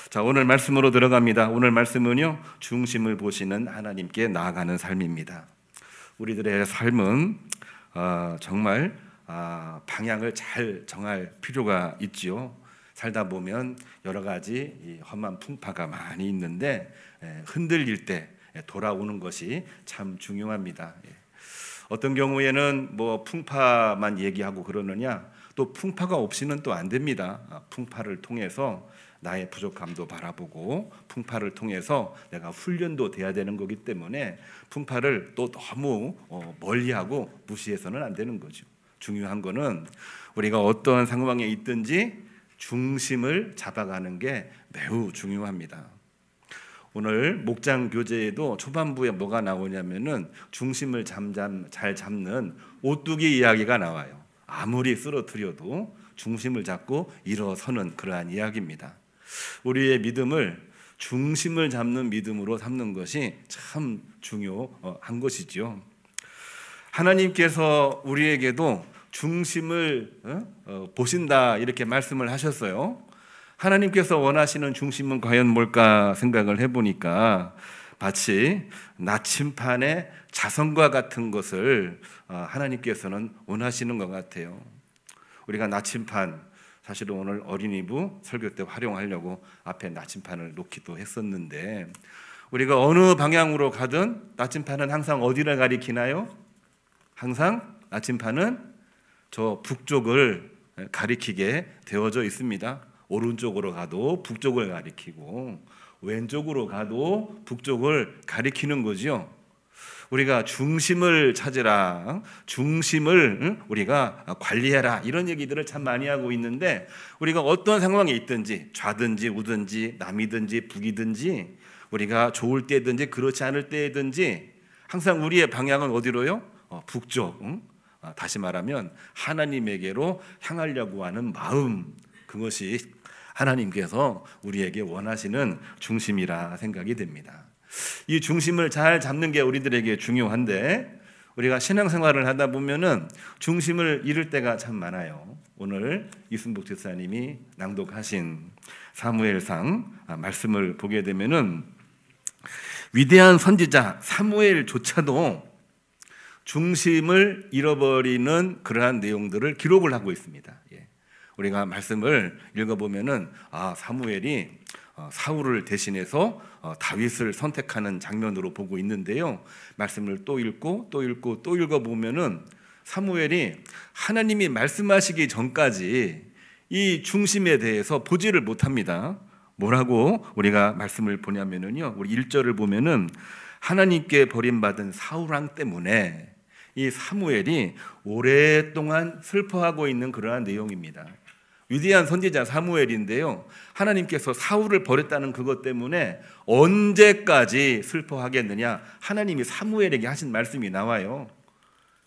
자, 오늘 말씀으로 들어갑니다. 오늘 말씀은요, 중심을 보시는 하나님께 나아가는 삶입니다. 우리들의 삶은 정말 방향을 잘 정할 필요가 있지요. 살다 보면 여러 가지 험한 풍파가 많이 있는데 흔들릴 때 돌아오는 것이 참 중요합니다. 어떤 경우에는 뭐 풍파만 얘기하고 그러느냐, 또 풍파가 없이는 또 안 됩니다. 풍파를 통해서 나의 부족함도 바라보고 풍파를 통해서 내가 훈련도 돼야 되는 거기 때문에 풍파를 또 너무 멀리하고 무시해서는 안 되는 거죠. 중요한 거는 우리가 어떠한 상황에 있든지 중심을 잡아가는 게 매우 중요합니다. 오늘 목장 교재에도 초반부에 뭐가 나오냐면은 중심을 잘 잡는 오뚜기 이야기가 나와요. 아무리 쓰러뜨려도 중심을 잡고 일어서는 그러한 이야기입니다. 우리의 믿음을 중심을 잡는 믿음으로 삼는 것이 참 중요한 것이지요. 하나님께서 우리에게도 중심을 보신다 이렇게 말씀을 하셨어요. 하나님께서 원하시는 중심은 과연 뭘까 생각을 해보니까 마치 나침판의 자성과 같은 것을 하나님께서는 원하시는 것 같아요. 우리가 나침판, 사실은 오늘 어린이부 설교 때 활용하려고 앞에 나침판을 놓기도 했었는데, 우리가 어느 방향으로 가든 나침판은 항상 어디를 가리키나요? 항상 나침판은 저 북쪽을 가리키게 되어져 있습니다. 오른쪽으로 가도 북쪽을 가리키고 왼쪽으로 가도 북쪽을 가리키는 거죠. 우리가 중심을 찾으라, 중심을 우리가 관리해라, 이런 얘기들을 참 많이 하고 있는데, 우리가 어떤 상황에 있든지 좌든지 우든지 남이든지 북이든지 우리가 좋을 때든지 그렇지 않을 때든지 항상 우리의 방향은 어디로요? 북쪽. 다시 말하면 하나님에게로 향하려고 하는 마음, 그것이 하나님께서 우리에게 원하시는 중심이라 생각이 됩니다. 이 중심을 잘 잡는 게 우리들에게 중요한데, 우리가 신앙생활을 하다 보면은 중심을 잃을 때가 참 많아요. 오늘 이순복 집사님이 낭독하신 사무엘상 말씀을 보게 되면은 위대한 선지자 사무엘조차도 중심을 잃어버리는 그러한 내용들을 기록을 하고 있습니다. 우리가 말씀을 읽어보면은 사무엘이 사울을 대신해서 다윗을 선택하는 장면으로 보고 있는데요. 말씀을 또 읽고 또 읽고 또 읽어보면은 사무엘이 하나님이 말씀하시기 전까지 이 중심에 대해서 보지를 못합니다. 뭐라고 우리가 말씀을 보냐면은요, 우리 1절을 보면은 하나님께 버림받은 사울왕 때문에 이 사무엘이 오랫동안 슬퍼하고 있는 그러한 내용입니다. 위대한 선지자 사무엘인데요, 하나님께서 사울을 버렸다는 그것 때문에 언제까지 슬퍼하겠느냐, 하나님이 사무엘에게 하신 말씀이 나와요.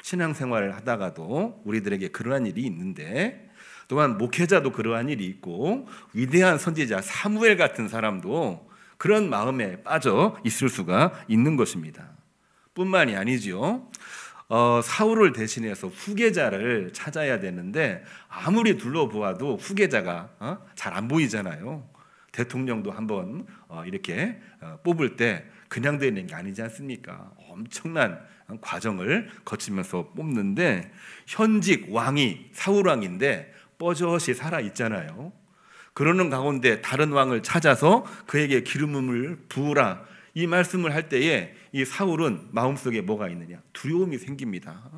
신앙생활을 하다가도 우리들에게 그러한 일이 있는데, 또한 목회자도 그러한 일이 있고 위대한 선지자 사무엘 같은 사람도 그런 마음에 빠져 있을 수가 있는 것입니다. 뿐만이 아니죠. 사울을 대신해서 후계자를 찾아야 되는데 아무리 둘러보아도 후계자가 잘 안 보이잖아요. 대통령도 한번 이렇게 뽑을 때 그냥 되는 게 아니지 않습니까? 엄청난 과정을 거치면서 뽑는데, 현직 왕이 사울왕인데 뻐젓이 살아있잖아요. 그러는 가운데 다른 왕을 찾아서 그에게 기름을 부으라, 이 말씀을 할 때에 이 사울은 마음속에 뭐가 있느냐? 두려움이 생깁니다.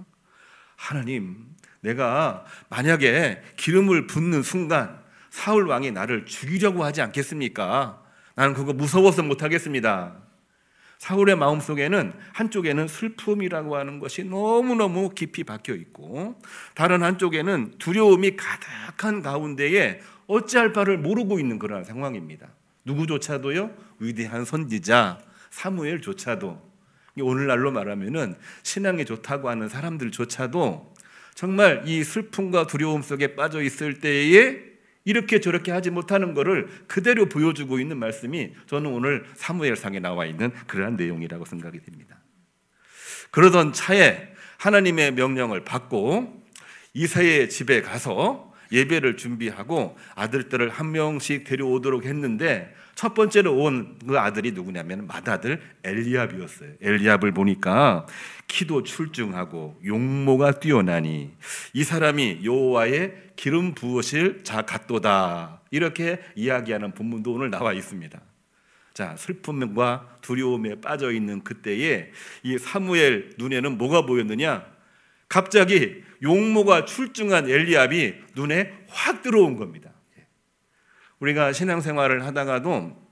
하나님, 내가 만약에 기름을 붓는 순간 사울 왕이 나를 죽이려고 하지 않겠습니까? 나는 그거 무서워서 못하겠습니다. 사울의 마음속에는 한쪽에는 슬픔이라고 하는 것이 너무너무 깊이 박혀 있고, 다른 한쪽에는 두려움이 가득한 가운데에 어찌할 바를 모르고 있는 그런 상황입니다. 누구조차도요, 위대한 선지자 사무엘조차도, 오늘날로 말하면은 신앙이 좋다고 하는 사람들조차도 정말 이 슬픔과 두려움 속에 빠져 있을 때에 이렇게 저렇게 하지 못하는 것을 그대로 보여주고 있는 말씀이 저는 오늘 사무엘상에 나와 있는 그러한 내용이라고 생각이 됩니다. 그러던 차에 하나님의 명령을 받고 이새의 집에 가서 예배를 준비하고 아들들을 한 명씩 데려오도록 했는데 첫 번째로 온 그 아들이 누구냐면 맏아들 엘리압이었어요. 엘리압을 보니까 키도 출중하고 용모가 뛰어나니 이 사람이 여호와의 기름 부으실 자 같도다, 이렇게 이야기하는 본문도 오늘 나와 있습니다. 자, 슬픔과 두려움에 빠져 있는 그때에 이 사무엘 눈에는 뭐가 보였느냐? 갑자기 용모가 출중한 엘리압이 눈에 확 들어온 겁니다. 우리가 신앙생활을 하다가도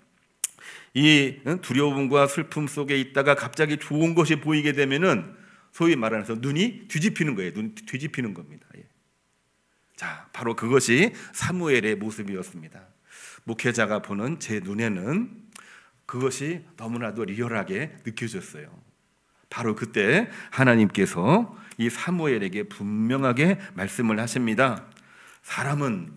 이 두려움과 슬픔 속에 있다가 갑자기 좋은 것이 보이게 되면은 소위 말해서 눈이 뒤집히는 거예요. 눈이 뒤집히는 겁니다. 자, 바로 그것이 사무엘의 모습이었습니다. 목회자가 보는 제 눈에는 그것이 너무나도 리얼하게 느껴졌어요. 바로 그때 하나님께서 이 사무엘에게 분명하게 말씀을 하십니다. 사람은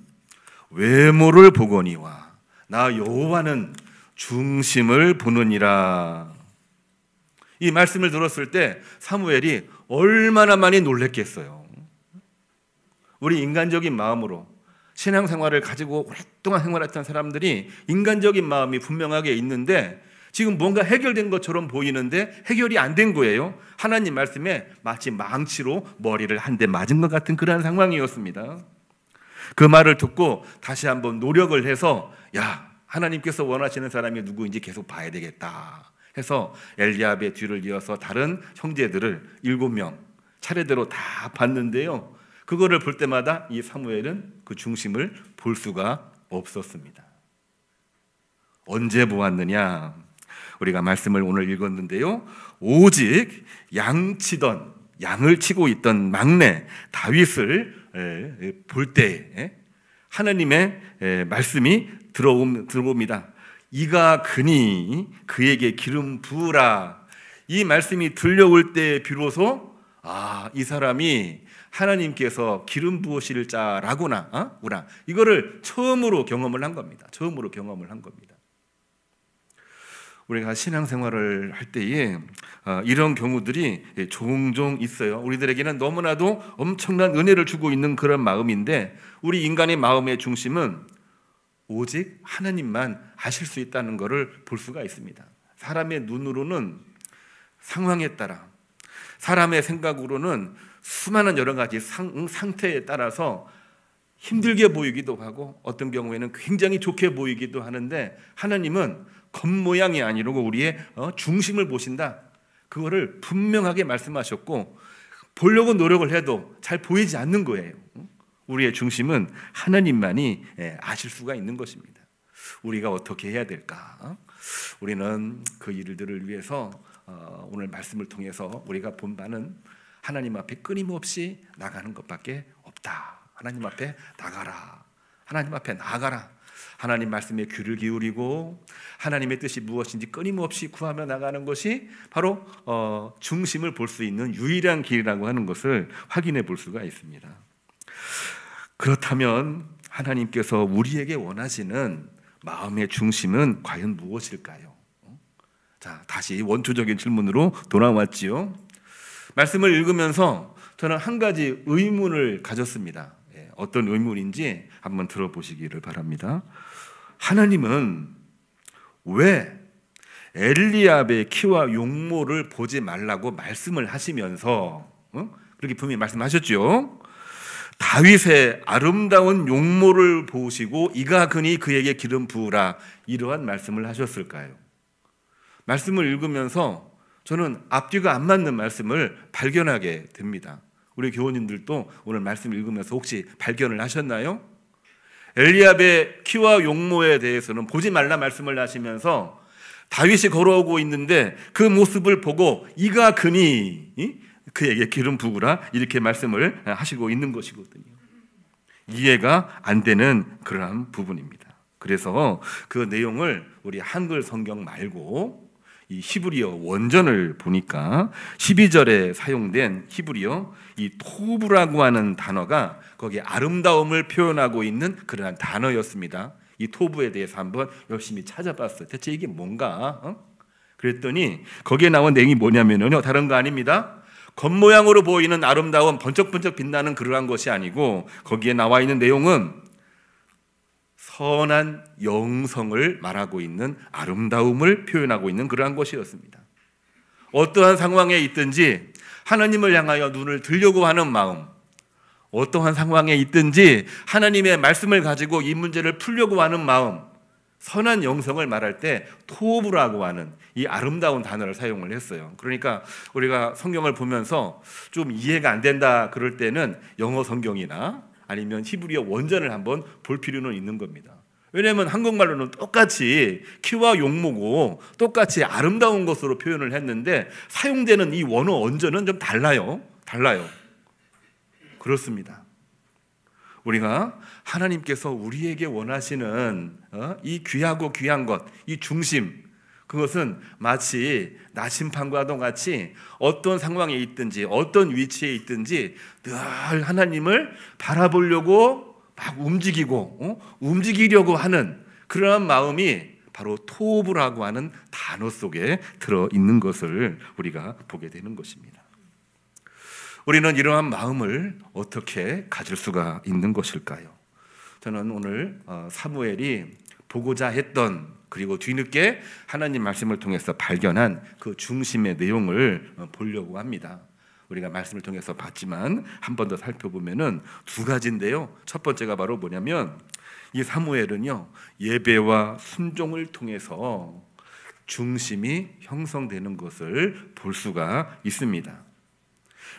외모를 보거니와 나 여호와는 중심을 보느니라. 이 말씀을 들었을 때 사무엘이 얼마나 많이 놀랬겠어요. 우리 인간적인 마음으로 신앙생활을 가지고 오랫동안 생활했던 사람들이 인간적인 마음이 분명하게 있는데 지금 뭔가 해결된 것처럼 보이는데 해결이 안 된 거예요. 하나님 말씀에 마치 망치로 머리를 한 대 맞은 것 같은 그런 상황이었습니다. 그 말을 듣고 다시 한번 노력을 해서 하나님께서 원하시는 사람이 누구인지 계속 봐야 되겠다 해서 엘리압의 뒤를 이어서 다른 형제들을 7명 차례대로 다 봤는데요, 그거를 볼 때마다 이 사무엘은 그 중심을 볼 수가 없었습니다. 언제 보았느냐? 우리가 말씀을 오늘 읽었는데요, 오직 양을 치고 있던 막내 다윗을 볼 때에 하나님의 말씀이 들어옵니다. 이가 그니 그에게 기름 부으라. 이 말씀이 들려올 때 비로소 이 사람이 하나님께서 기름 부으실 자라구나, 이거를 처음으로 경험을 한 겁니다. 우리가 신앙생활을 할 때에 이런 경우들이 종종 있어요. 우리들에게는 너무나도 엄청난 은혜를 주고 있는 그런 마음인데, 우리 인간의 마음의 중심은 오직 하나님만 아실 수 있다는 것을 볼 수가 있습니다. 사람의 눈으로는 상황에 따라, 사람의 생각으로는 수많은 여러 가지 상태에 따라서 힘들게 보이기도 하고 어떤 경우에는 굉장히 좋게 보이기도 하는데, 하나님은 겉모양이 아니고 우리의 중심을 보신다. 그거를 분명하게 말씀하셨고 보려고 노력을 해도 잘 보이지 않는 거예요. 우리의 중심은 하나님만이 아실 수가 있는 것입니다. 우리가 어떻게 해야 될까? 우리는 그 일들을 위해서 오늘 말씀을 통해서 우리가 본 바는 하나님 앞에 끊임없이 나가는 것밖에 없다. 하나님 앞에 나가라. 하나님 앞에 나아가라. 하나님 말씀에 귀를 기울이고 하나님의 뜻이 무엇인지 끊임없이 구하며 나가는 것이 바로 중심을 볼 수 있는 유일한 길이라고 하는 것을 확인해 볼 수가 있습니다. 그렇다면 하나님께서 우리에게 원하시는 마음의 중심은 과연 무엇일까요? 자, 다시 원초적인 질문으로 돌아왔지요. 말씀을 읽으면서 저는 한 가지 의문을 가졌습니다. 어떤 의문인지 한번 들어보시기를 바랍니다. 하나님은 왜 엘리압의 키와 용모를 보지 말라고 말씀을 하시면서 그렇게 분명히 말씀하셨죠. 다윗의 아름다운 용모를 보시고 이가 그니 그에게 기름 부으라, 이러한 말씀을 하셨을까요? 말씀을 읽으면서 저는 앞뒤가 안 맞는 말씀을 발견하게 됩니다. 우리 교우님들도 오늘 말씀 읽으면서 혹시 발견을 하셨나요? 엘리압의 키와 용모에 대해서는 보지 말라 말씀을 하시면서 다윗이 걸어오고 있는데 그 모습을 보고 이가 그니 그에게 기름 부으라, 이렇게 말씀을 하시고 있는 것이거든요. 이해가 안 되는 그러한 부분입니다. 그래서 그 내용을 우리 한글 성경 말고 이 히브리어 원전을 보니까 12절에 사용된 히브리어 이 토브라고 하는 단어가 거기에 아름다움을 표현하고 있는 그러한 단어였습니다. 이 토브에 대해서 한번 열심히 찾아봤어요. 대체 이게 뭔가? 그랬더니 거기에 나온 내용이 뭐냐면요, 다른 거 아닙니다. 겉모양으로 보이는 아름다운 번쩍번쩍 빛나는 그러한 것이 아니고 거기에 나와 있는 내용은 선한 영성을 말하고 있는 아름다움을 표현하고 있는 그러한 것이었습니다. 어떠한 상황에 있든지 하나님을 향하여 눈을 들려고 하는 마음, 어떠한 상황에 있든지 하나님의 말씀을 가지고 이 문제를 풀려고 하는 마음, 선한 영성을 말할 때 토브라고 하는 이 아름다운 단어를 사용을 했어요. 그러니까 우리가 성경을 보면서 좀 이해가 안 된다 그럴 때는 영어 성경이나 아니면 히브리어 원전을 한번 볼 필요는 있는 겁니다. 왜냐하면 한국말로는 똑같이 키와 용모고 똑같이 아름다운 것으로 표현을 했는데 사용되는 이 원어 원전은 좀 달라요. 그렇습니다. 우리가 하나님께서 우리에게 원하시는 이 귀하고 귀한 것, 이 중심, 그것은 마치 나심판과도 같이 어떤 상황에 있든지 어떤 위치에 있든지 늘 하나님을 바라보려고 막 움직이려고 하는 그러한 마음이 바로 토브라고 하는 단어 속에 들어있는 것을 우리가 보게 되는 것입니다. 우리는 이러한 마음을 어떻게 가질 수가 있는 것일까요? 저는 오늘 사무엘이 보고자 했던, 그리고 뒤늦게 하나님 말씀을 통해서 발견한 그 중심의 내용을 보려고 합니다. 우리가 말씀을 통해서 봤지만 한 번 더 살펴보면은 두 가지인데요. 첫 번째가 바로 뭐냐면 이 사무엘은요, 예배와 순종을 통해서 중심이 형성되는 것을 볼 수가 있습니다.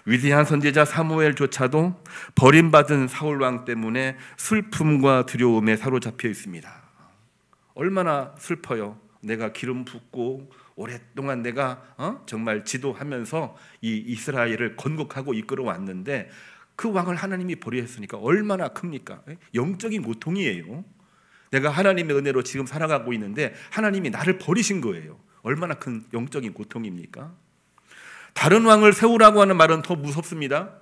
위대한 선지자 사무엘조차도 버림받은 사울왕 때문에 슬픔과 두려움에 사로잡혀 있습니다. 얼마나 슬퍼요. 내가 기름 붓고 오랫동안 내가 정말 지도하면서 이 이스라엘을 건국하고 이끌어 왔는데 그 왕을 하나님이 버리셨으니까 얼마나 큽니까? 영적인 고통이에요. 내가 하나님의 은혜로 지금 살아가고 있는데 하나님이 나를 버리신 거예요. 얼마나 큰 영적인 고통입니까? 다른 왕을 세우라고 하는 말은 더 무섭습니다.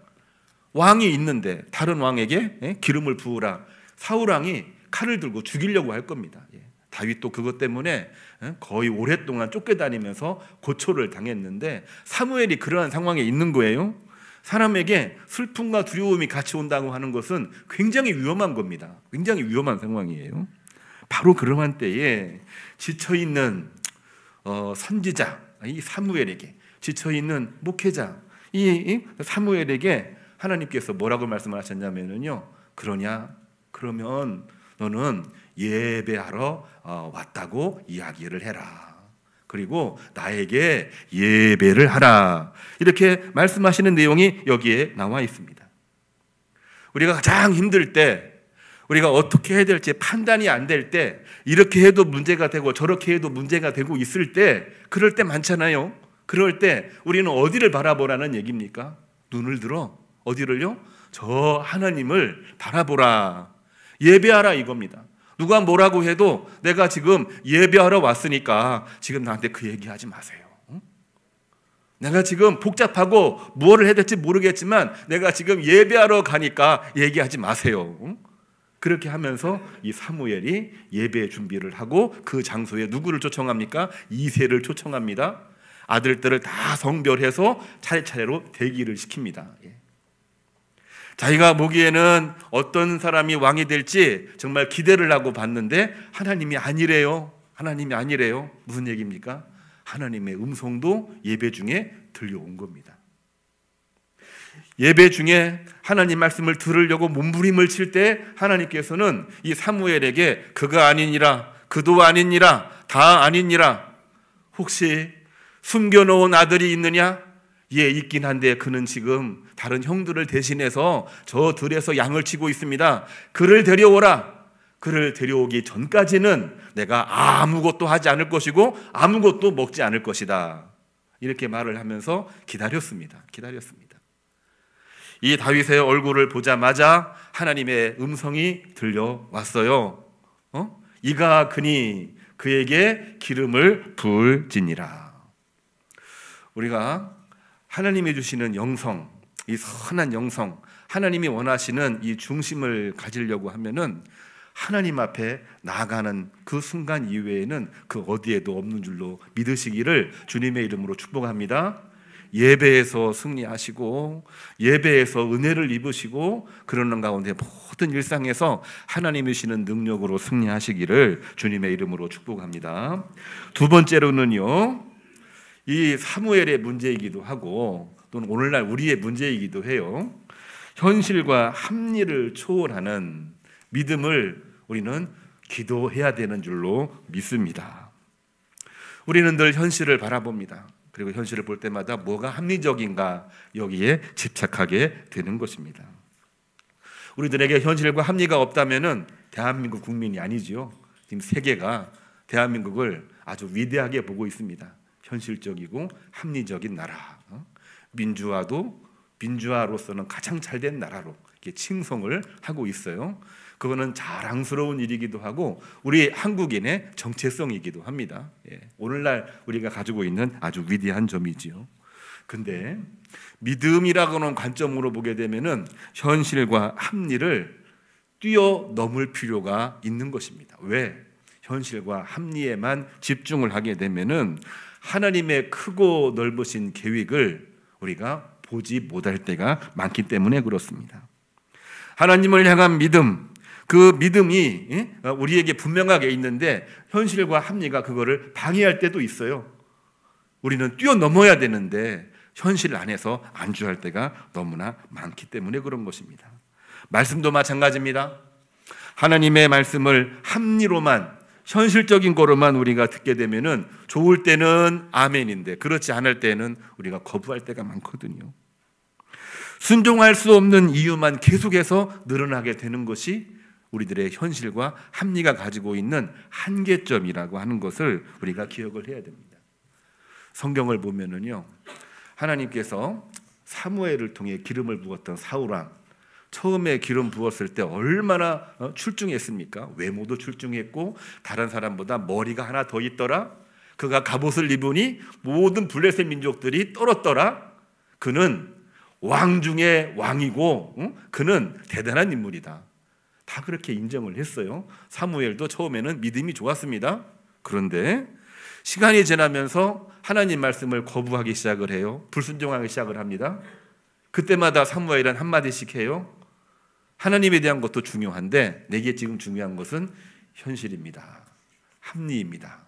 왕이 있는데 다른 왕에게 기름을 부으라. 사울 왕이 칼을 들고 죽이려고 할 겁니다. 다윗도 그것 때문에 거의 오랫동안 쫓겨다니면서 고초를 당했는데 사무엘이 그러한 상황에 있는 거예요. 사람에게 슬픔과 두려움이 같이 온다고 하는 것은 굉장히 위험한 겁니다. 굉장히 위험한 상황이에요. 바로 그러한 때에 지쳐있는 선지자 이 사무엘에게, 지쳐있는 목회자 이 사무엘에게 하나님께서 뭐라고 말씀을 하셨냐면요, 그러면 너는 예배하러 왔다고 이야기를 해라. 그리고 나에게 예배를 하라. 이렇게 말씀하시는 내용이 여기에 나와 있습니다. 우리가 가장 힘들 때, 우리가 어떻게 해야 될지 판단이 안 될 때, 이렇게 해도 문제가 되고 저렇게 해도 문제가 되고 있을 때, 그럴 때 많잖아요. 그럴 때 우리는 어디를 바라보라는 얘기입니까? 눈을 들어 어디를요? 저 하나님을 바라보라. 예배하라 이겁니다. 누가 뭐라고 해도 내가 지금 예배하러 왔으니까 지금 나한테 그 얘기하지 마세요. 내가 지금 복잡하고 무엇을 해야 될지 모르겠지만 내가 지금 예배하러 가니까 얘기하지 마세요. 그렇게 하면서 이 사무엘이 예배 준비를 하고 그 장소에 누구를 초청합니까? 이새를 초청합니다. 아들들을 다 성별해서 차례차례로 대기를 시킵니다. 자기가 보기에는 어떤 사람이 왕이 될지 정말 기대를 하고 봤는데 하나님이 아니래요. 무슨 얘기입니까? 하나님의 음성도 예배 중에 들려온 겁니다. 예배 중에 하나님 말씀을 들으려고 몸부림을 칠 때 하나님께서는 이 사무엘에게 그가 아니니라, 그도 아니니라, 다 아니니라, 혹시 숨겨놓은 아들이 있느냐? 예, 있긴 한데 그는 지금 다른 형들을 대신해서 저 들에서 양을 치고 있습니다. 그를 데려오라. 그를 데려오기 전까지는 내가 아무것도 하지 않을 것이고 아무것도 먹지 않을 것이다. 이렇게 말을 하면서 기다렸습니다. 이 다윗의 얼굴을 보자마자 하나님의 음성이 들려왔어요. 이가 그니 그에게 기름을 부을지니라. 우리가 하나님이 주시는 영성, 이 선한 영성, 하나님이 원하시는 이 중심을 가지려고 하면은 하나님 앞에 나아가는 그 순간 이외에는 그 어디에도 없는 줄로 믿으시기를 주님의 이름으로 축복합니다. 예배에서 승리하시고 예배에서 은혜를 입으시고 그러는 가운데 모든 일상에서 하나님이 주시는 능력으로 승리하시기를 주님의 이름으로 축복합니다. 두 번째로는요, 이 사무엘의 문제이기도 하고 또는 오늘날 우리의 문제이기도 해요. 현실과 합리를 초월하는 믿음을 우리는 기도해야 되는 줄로 믿습니다. 우리는 늘 현실을 바라봅니다. 그리고 현실을 볼 때마다 뭐가 합리적인가 여기에 집착하게 되는 것입니다. 우리들에게 현실과 합리가 없다면은 대한민국 국민이 아니지요. 지금 세계가 대한민국을 아주 위대하게 보고 있습니다. 현실적이고 합리적인 나라, 민주화로서는 가장 잘된 나라로 이렇게 칭송을 하고 있어요. 그거는 자랑스러운 일이기도 하고 우리 한국인의 정체성이기도 합니다. 오늘날 우리가 가지고 있는 아주 위대한 점이지요. 근데 믿음이라고 하는 관점으로 보게 되면은 현실과 합리를 뛰어넘을 필요가 있는 것입니다. 왜? 현실과 합리에만 집중을 하게 되면은 하나님의 크고 넓으신 계획을 우리가 보지 못할 때가 많기 때문에 그렇습니다. 하나님을 향한 믿음, 그 믿음이 우리에게 분명하게 있는데 현실과 합리가 그거를 방해할 때도 있어요. 우리는 뛰어넘어야 되는데 현실 안에서 안주할 때가 너무나 많기 때문에 그런 것입니다. 말씀도 마찬가지입니다. 하나님의 말씀을 합리로만 현실적인 거로만 우리가 듣게 되면은 좋을 때는 아멘인데 그렇지 않을 때는 우리가 거부할 때가 많거든요. 순종할 수 없는 이유만 계속해서 늘어나게 되는 것이 우리들의 현실과 합리가 가지고 있는 한계점이라고 하는 것을 우리가 기억을 해야 됩니다. 성경을 보면은요, 하나님께서 사무엘을 통해 기름을 부었던 사울왕, 처음에 기름 부었을 때 얼마나 출중했습니까? 외모도 출중했고 다른 사람보다 머리가 하나 더 있더라. 그가 갑옷을 입으니 모든 블레셋 민족들이 떨었더라. 그는 왕 중에 왕이고 그는 대단한 인물이다. 다 그렇게 인정을 했어요. 사무엘도 처음에는 믿음이 좋았습니다. 그런데 시간이 지나면서 하나님 말씀을 거부하기 시작을 해요. 불순종하기 시작을 합니다. 그때마다 사무엘은 한마디씩 해요. 하나님에 대한 것도 중요한데 내게 지금 중요한 것은 현실입니다. 합리입니다.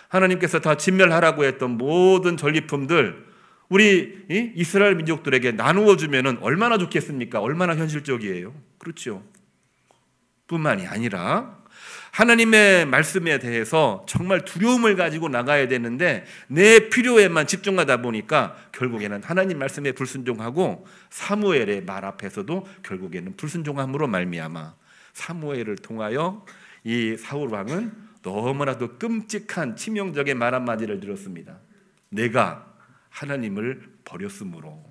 하나님께서 다 진멸하라고 했던 모든 전리품들 우리 이스라엘 민족들에게 나누어 주면은 얼마나 좋겠습니까? 얼마나 현실적이에요. 그렇죠. 뿐만이 아니라 하나님의 말씀에 대해서 정말 두려움을 가지고 나가야 되는데 내 필요에만 집중하다 보니까 결국에는 하나님 말씀에 불순종하고 사무엘의 말 앞에서도 결국에는 불순종함으로 말미암아 사무엘을 통하여 이 사울 왕은 너무나도 끔찍한 치명적인 말 한마디를 들었습니다. 내가 하나님을 버렸으므로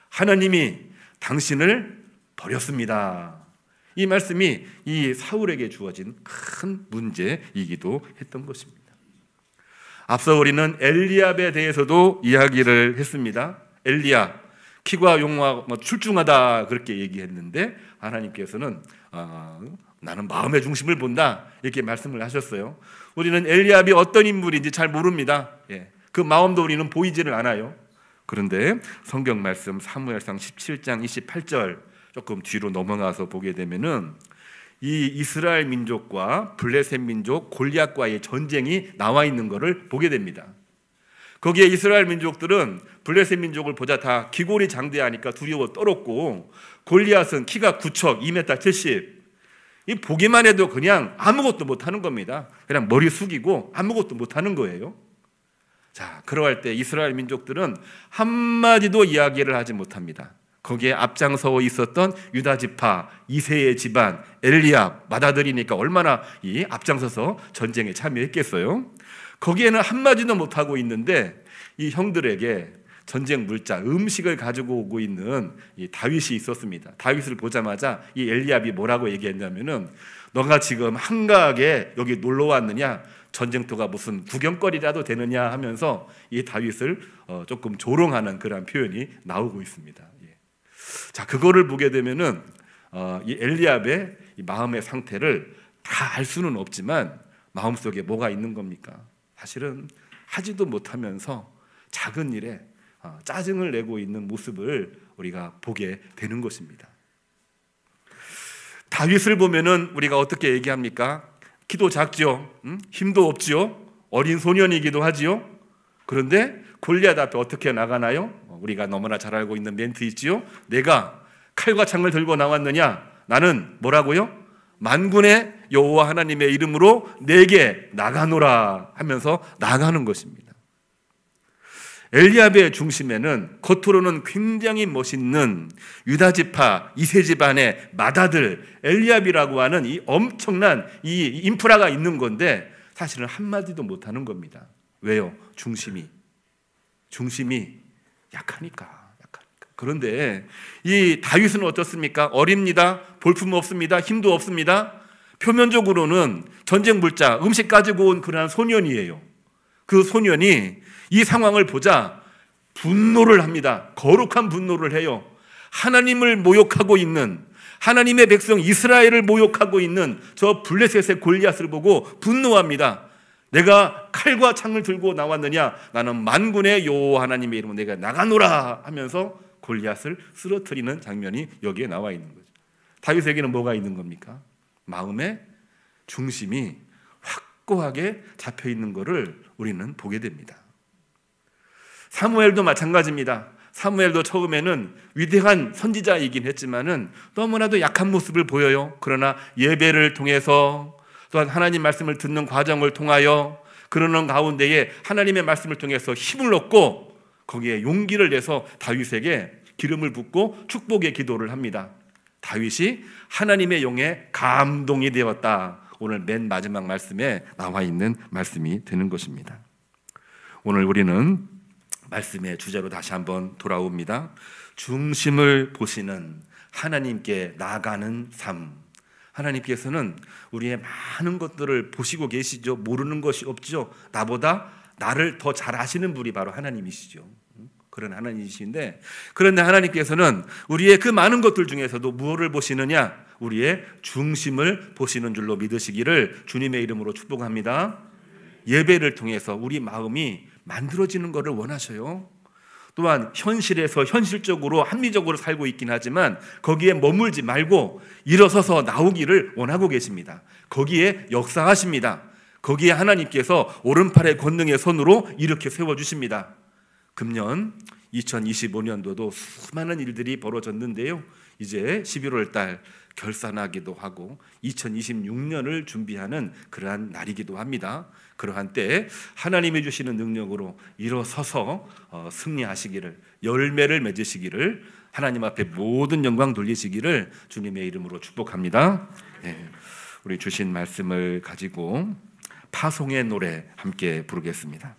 하나님이 당신을 버렸습니다. 이 말씀이 이 사울에게 주어진 큰 문제이기도 했던 것입니다. 앞서 우리는 엘리압에 대해서도 이야기를 했습니다. 엘리압, 키가 용화 출중하다 그렇게 얘기했는데 하나님께서는 나는 마음의 중심을 본다 이렇게 말씀을 하셨어요. 우리는 엘리압이 어떤 인물인지 잘 모릅니다. 그 마음도 우리는 보이지를 않아요. 그런데 성경 말씀 사무엘상 17장 28절 조금 뒤로 넘어가서 보게 되면은 이 이스라엘 민족과 블레셋 민족 골리앗과의 전쟁이 나와 있는 것을 보게 됩니다. 거기에 이스라엘 민족들은 블레셋 민족을 보자 다 기골이 장대하니까 두려워 떨었고 골리앗은 키가 9척 2m 70. 이 보기만 해도 그냥 아무것도 못하는 겁니다. 그냥 머리 숙이고 아무것도 못하는 거예요. 자, 그러할 때 이스라엘 민족들은 한마디도 이야기를 하지 못합니다. 거기에 앞장서 있었던 유다 지파, 이새의 집안, 엘리압, 맏아들이니까 얼마나 이 앞장서서 전쟁에 참여했겠어요. 거기에는 한마디도 못하고 있는데 이 형들에게 전쟁 물자, 음식을 가지고 오고 있는 이 다윗이 있었습니다. 다윗을 보자마자 이 엘리압이 뭐라고 얘기했냐면은 너가 지금 한가하게 여기 놀러 왔느냐? 전쟁터가 무슨 구경거리라도 되느냐 하면서 이 다윗을 조금 조롱하는 그런 표현이 나오고 있습니다. 자, 그거를 보게 되면은 이 엘리압의 이 마음의 상태를 다 알 수는 없지만 마음속에 뭐가 있는 겁니까? 사실은 하지도 못하면서 작은 일에 짜증을 내고 있는 모습을 우리가 보게 되는 것입니다. 다윗을 보면은 우리가 어떻게 얘기합니까? 키도 작지요, 힘도 없지요, 어린 소년이기도 하지요. 그런데 골리앗 앞에 어떻게 나가나요? 우리가 너무나 잘 알고 있는 멘트 있지요. 내가 칼과 창을 들고 나왔느냐? 나는 뭐라고요? 만군의 여호와 하나님의 이름으로 내게 나가노라 하면서 나가는 것입니다. 엘리압의 중심에는 겉으로는 굉장히 멋있는 유다 지파 이세 집안의 맏아들 엘리압이라고 하는 이 엄청난 이 인프라가 있는 건데 사실은 한마디도 못하는 겁니다. 왜요? 중심이 약하니까. 그런데 이 다윗은 어떻습니까? 어립니다. 볼품 없습니다. 힘도 없습니다. 표면적으로는 전쟁 물자, 음식 가지고 온 그러한 소년이에요. 그 소년이 이 상황을 보자 분노를 합니다. 거룩한 분노를 해요. 하나님을 모욕하고 있는, 하나님의 백성 이스라엘을 모욕하고 있는 저 블레셋의 골리앗을 보고 분노합니다. 내가 칼과 창을 들고 나왔느냐? 나는 만군의 여호와 하나님의 이름으로 내가 나가노라 하면서 골리앗을 쓰러뜨리는 장면이 여기에 나와 있는 거죠. 다윗에게는 뭐가 있는 겁니까? 마음의 중심이 확고하게 잡혀 있는 것을 우리는 보게 됩니다. 사무엘도 마찬가지입니다. 사무엘도 처음에는 위대한 선지자이긴 했지만은 너무나도 약한 모습을 보여요. 그러나 예배를 통해서 또한 하나님 말씀을 듣는 과정을 통하여 그러는 가운데에 하나님의 말씀을 통해서 힘을 얻고 거기에 용기를 내서 다윗에게 기름을 붓고 축복의 기도를 합니다. 다윗이 하나님의 영에 감동이 되었다. 오늘 맨 마지막 말씀에 나와 있는 말씀이 되는 것입니다. 오늘 우리는 말씀의 주제로 다시 한번 돌아옵니다. 중심을 보시는 하나님께 나아가는 삶. 하나님께서는 우리의 많은 것들을 보시고 계시죠. 모르는 것이 없죠. 나보다 나를 더 잘 아시는 분이 바로 하나님이시죠. 그런 하나님이신데, 그런데 하나님께서는 우리의 그 많은 것들 중에서도 무엇을 보시느냐? 우리의 중심을 보시는 줄로 믿으시기를 주님의 이름으로 축복합니다. 예배를 통해서 우리 마음이 만들어지는 것을 원하셔요. 또한 현실에서 현실적으로 합리적으로 살고 있긴 하지만 거기에 머물지 말고 일어서서 나오기를 원하고 계십니다. 거기에 역사하십니다. 거기에 하나님께서 오른팔의 권능의 손으로 이렇게 세워주십니다. 금년 2025년도도 수많은 일들이 벌어졌는데요. 이제 11월 달 결산하기도 하고 2026년을 준비하는 그러한 날이기도 합니다. 그러한 때에 하나님이 주시는 능력으로 일어서서 승리하시기를, 열매를 맺으시기를, 하나님 앞에 모든 영광 돌리시기를 주님의 이름으로 축복합니다. 우리 주신 말씀을 가지고 파송의 노래 함께 부르겠습니다.